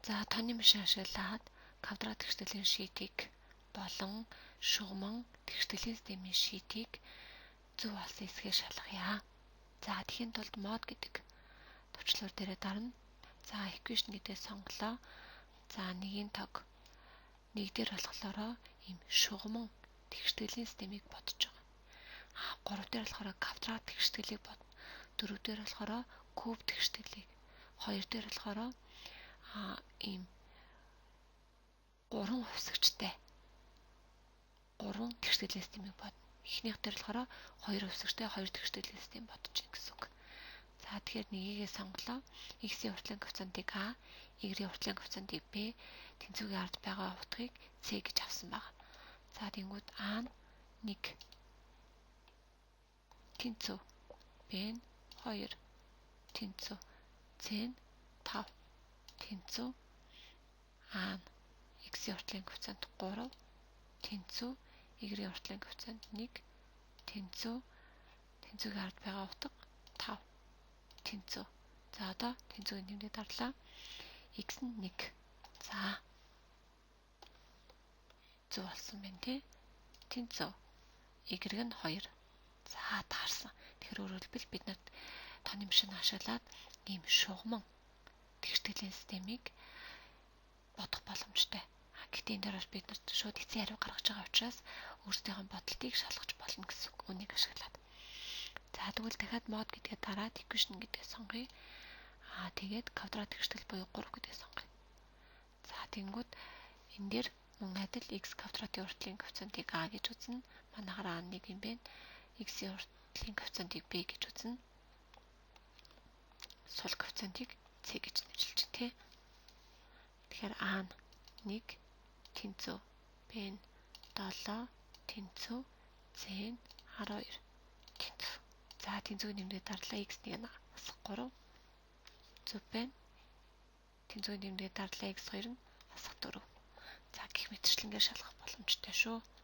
За тооны машин ашиглаад квадрат тэгштэлийн шийтийг болон шугамн тэгштэлийн системийн шийтийг зөв болсон хэсгээ шалгая. За тэхийн тулд мод гэдэг төвчлөр дээрээ дарна. За equation гэдээ сонголоо. За нэгийн тог нэг дээр болохоор ийм шугамн тэгштэлийн системийг бодож байгаа. 3 дээр болохоор квадрат тэгштгэлийг бод. 4 дээр болохоор куб тэгштгэлийг. 2 дээр болохоор ийм 3 хувьсагчтай 3 тэгштэлийн системийг бодно. Эхнийх дээр болохоор 2 хувьсагчтай 2 тэгштэлийн систем бодож байна гэсэн үг. За тэгэхээр нэгийгээ сонголоо. X-ийн уртлын коэффициентийг А, Y-ийн уртлын коэффициентийг Б, тэнцвүүгийн ард байгаа утгыг С гэж авсан байна. За тэнгууд А нь 1 тэнцүү, Б нь 2 тэнцүү, С нь 5 тэнцүү, А нь X-ийн уртлын коэффициент 3 тэнцүү, Y-ийн уртлын коэффициент 1 тэнцүү, тэнцвүүгийн ард байгаа утга 5 тэнцүү. За одоо тэнцвүүгийн тэмдэг дарлаа. X нь 1. За зөв болсон байна тий. Тэнцүү. Y нь 2. За таарсан. Тэгэхээр өөрөөр хэлбэл бид нарт тооны машин ашиглаад ийм шугамн тэгштэлийн системийг бодох боломжтой. Гэхдээ энэ дээр бид нарт шууд эцсийн хариу гаргаж байгаа учраас өөрсдийнхөө бодолтыг шалгаж болно гэсэн үг. Үнийг ашиглаад. За тэгвэл дахиад мод гэдгээ дараад equation гэдгээ сонгоё. Тэгээд квадрат тэгштэл буюу 3 гэдгээ сонгоё. За тэнгууд энэ дээр мөн адил x квадратын уртлын коэффициентийг А гэж үзнэ. Манайхаар А 1 юм байна. X-ийн уртлын коэффициентийг Б гэж үзнэ. Сул коэффициентийг С гэж нэрлэж байна тий. Тэгэхээр А нь 1 тэнцүү, Б нь 7 тэнцүү, С нь 12 тэнцүү. За тэнцвүүгийн нэмрээ дарлаа. X-ийг нь асах 3 зөв байна. Тэнцвүүгийн нэмрээ дарлаа. X2 нь асах 4. За гэх мэтчлэнгээр шалгах боломжтой шүү.